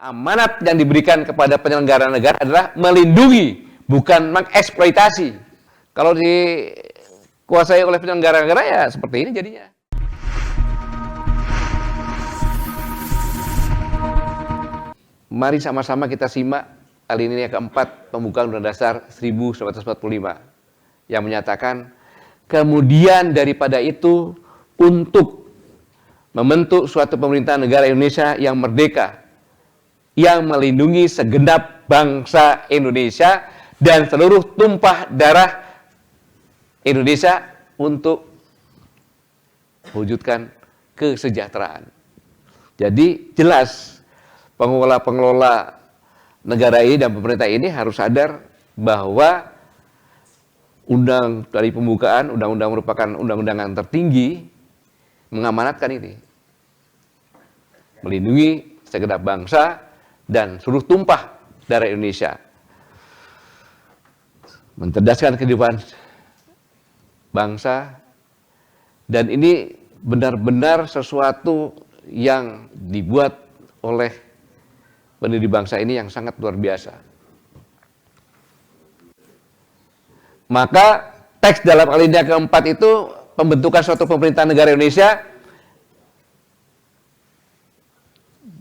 Amanat yang diberikan kepada penyelenggara negara adalah melindungi, bukan mengeksploitasi. Kalau dikuasai oleh penyelenggara negara ya seperti ini jadinya. Mari sama-sama kita simak alinea keempat pembukaan Undang-Undang Dasar 1945 yang menyatakan kemudian daripada itu untuk membentuk suatu pemerintahan negara Indonesia yang merdeka, yang melindungi segenap bangsa Indonesia dan seluruh tumpah darah Indonesia untuk mewujudkan kesejahteraan. Jadi jelas pengelola-pengelola negara ini dan pemerintah ini harus sadar bahwa dari pembukaan undang-undang merupakan undang-undang yang tertinggi mengamanatkan ini. Melindungi segenap bangsa dan seluruh tumpah darah Indonesia. Mencerdaskan kehidupan bangsa, dan ini benar-benar sesuatu yang dibuat oleh pendiri bangsa ini yang sangat luar biasa. Maka teks dalam alinea keempat itu pembentukan suatu pemerintahan negara Indonesia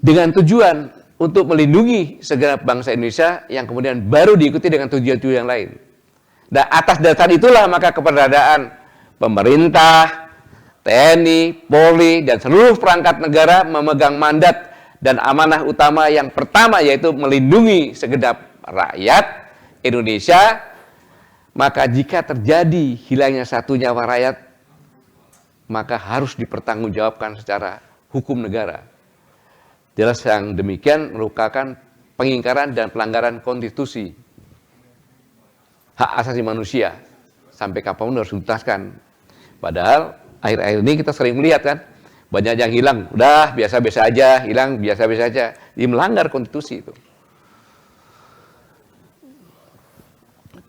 dengan tujuan untuk melindungi segenap bangsa Indonesia yang kemudian baru diikuti dengan tujuan-tujuan yang lain. Dan atas dasar itulah maka keberadaan pemerintah, TNI, Polri, dan seluruh perangkat negara memegang mandat dan amanah utama yang pertama yaitu melindungi segenap rakyat Indonesia. Maka jika terjadi hilangnya satu nyawa rakyat, maka harus dipertanggungjawabkan secara hukum negara. Jelas yang demikian merupakan pengingkaran dan pelanggaran konstitusi, hak asasi manusia, sampai kapanpun harus dituntaskan. Padahal akhir-akhir ini kita sering melihat kan, banyak yang hilang, udah biasa-biasa aja, hilang biasa-biasa aja, ini melanggar konstitusi itu.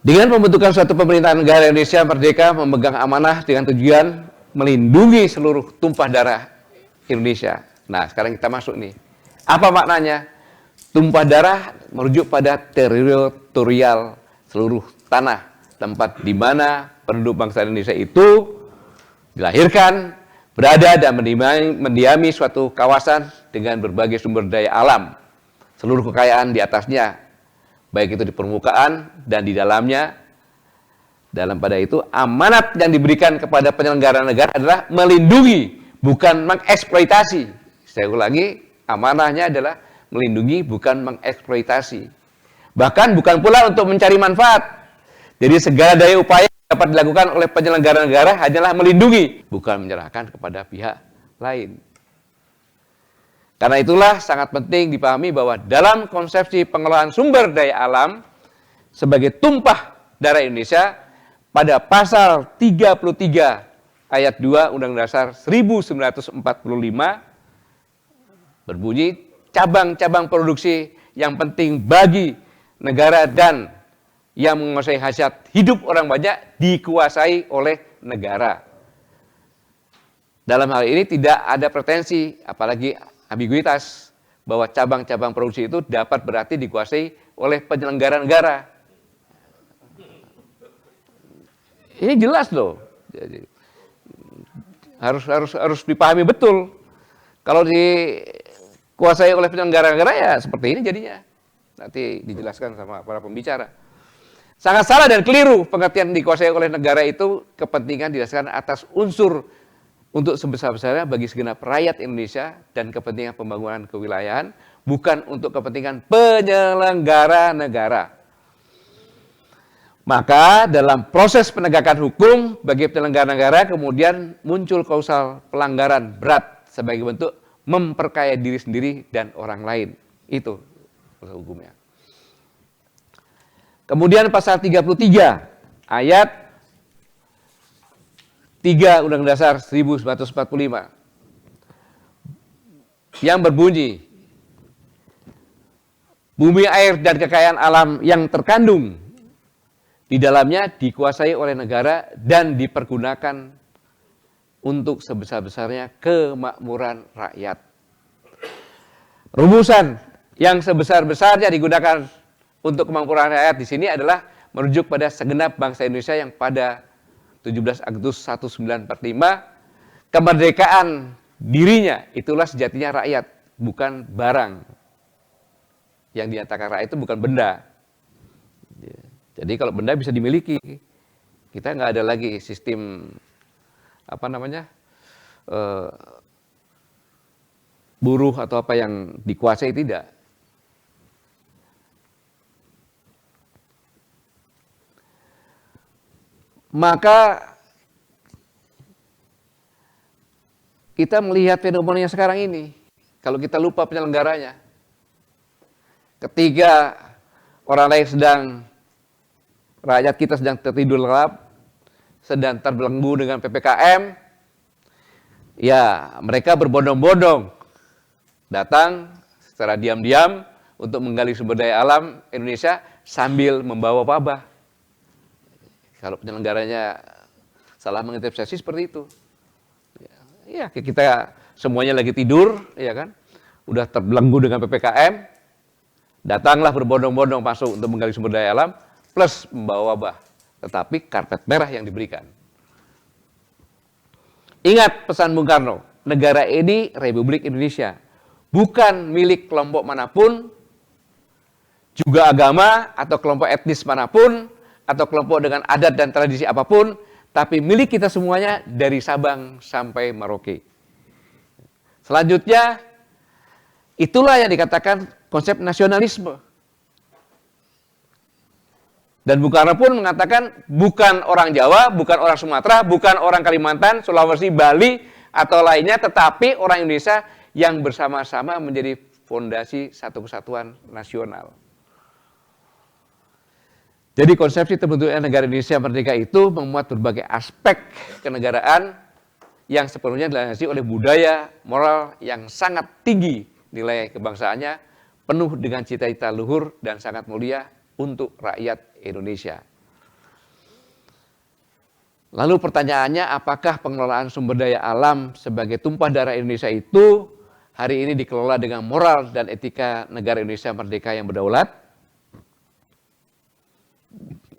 Dengan pembentukan suatu pemerintahan negara Indonesia merdeka memegang amanah dengan tujuan melindungi seluruh tumpah darah Indonesia. Nah, sekarang kita masuk nih. Apa maknanya? Tumpah darah merujuk pada teritorial seluruh tanah, tempat di mana penduduk bangsa Indonesia itu dilahirkan, berada dan mendiami suatu kawasan dengan berbagai sumber daya alam, seluruh kekayaan di atasnya, baik itu di permukaan dan di dalamnya. Dalam pada itu, amanat yang diberikan kepada penyelenggara negara adalah melindungi, bukan mengeksploitasi. Saya ulangi, amanahnya adalah melindungi, bukan mengeksploitasi. Bahkan bukan pula untuk mencari manfaat. Jadi segala daya upaya yang dapat dilakukan oleh penyelenggara negara hanyalah melindungi, bukan menyerahkan kepada pihak lain. Karena itulah sangat penting dipahami bahwa dalam konsepsi pengelolaan sumber daya alam sebagai tumpah darah Indonesia, pada pasal 33 ayat 2 Undang-Undang Dasar 1945 berbunyi, cabang-cabang produksi yang penting bagi negara dan yang menguasai hajat hidup orang banyak dikuasai oleh negara. Dalam hal ini tidak ada pretensi, apalagi ambiguitas, bahwa cabang-cabang produksi itu dapat berarti dikuasai oleh penyelenggara negara. Ini jelas loh. Jadi, harus dipahami betul. Kalau dikuasai oleh penyelenggara negara ya seperti ini jadinya. Nanti dijelaskan sama para pembicara. Sangat salah dan keliru pengertian dikuasai oleh negara itu kepentingan didasarkan atas unsur untuk sebesar-besarnya bagi segenap rakyat Indonesia dan kepentingan pembangunan kewilayahan, bukan untuk kepentingan penyelenggara negara. Maka dalam proses penegakan hukum bagi penyelenggara negara kemudian muncul kausal pelanggaran berat sebagai bentuk memperkaya diri sendiri dan orang lain. Itu hukumnya. Kemudian pasal 33 ayat 3 Undang-Undang Dasar 1945 yang berbunyi, bumi, air, dan kekayaan alam yang terkandung di dalamnya dikuasai oleh negara dan dipergunakan untuk sebesar-besarnya kemakmuran rakyat. Rumusan yang sebesar-besarnya digunakan untuk kemakmuran rakyat di sini adalah merujuk pada segenap bangsa Indonesia yang pada 17 Agustus 1945 kemerdekaan dirinya itulah sejatinya rakyat, bukan barang. Yang dinyatakan rakyat itu bukan benda. Jadi kalau benda bisa dimiliki, kita nggak ada lagi sistem buruh atau apa yang dikuasai, tidak. Maka kita melihat fenomena yang sekarang ini, kalau kita lupa penyelenggaranya, ketika orang lain rakyat kita sedang tertidur lelap, sedang terbelenggu dengan PPKM, ya mereka berbondong-bondong datang secara diam-diam untuk menggali sumber daya alam Indonesia sambil membawa wabah. Kalau penyelenggaranya salah menginterpretasi seperti itu. Ya, kita semuanya lagi tidur, ya kan? Udah terbelenggu dengan PPKM, datanglah berbondong-bondong masuk untuk menggali sumber daya alam, plus membawa wabah. Tetapi karpet merah yang diberikan. Ingat pesan Bung Karno, negara ini Republik Indonesia. Bukan milik kelompok manapun, juga agama atau kelompok etnis manapun, atau kelompok dengan adat dan tradisi apapun, tapi milik kita semuanya dari Sabang sampai Merauke. Selanjutnya, itulah yang dikatakan konsep nasionalisme. Dan Bung Karno pun mengatakan bukan orang Jawa, bukan orang Sumatera, bukan orang Kalimantan, Sulawesi, Bali, atau lainnya, tetapi orang Indonesia yang bersama-sama menjadi fondasi satu kesatuan nasional. Jadi konsepsi terbentuknya negara Indonesia merdeka itu memuat berbagai aspek kenegaraan yang sepenuhnya dilandasi oleh budaya moral yang sangat tinggi nilai kebangsaannya, penuh dengan cita-cita luhur dan sangat mulia untuk rakyat Indonesia. Lalu pertanyaannya, apakah pengelolaan sumber daya alam sebagai tumpah darah Indonesia itu hari ini dikelola dengan moral dan etika negara Indonesia merdeka yang berdaulat?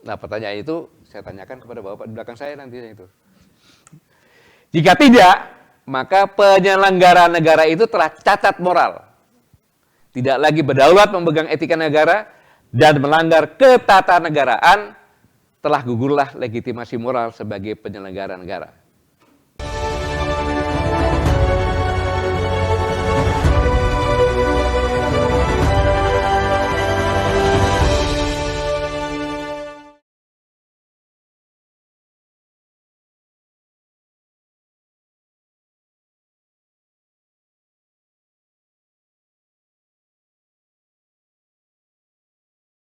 Nah, pertanyaan itu saya tanyakan kepada Bapak di belakang saya nantinya itu. Jika tidak, maka penyelenggara negara itu telah cacat moral. Tidak lagi berdaulat memegang etika negara dan melanggar ketatanegaraan, telah gugurlah legitimasi moral sebagai penyelenggara negara.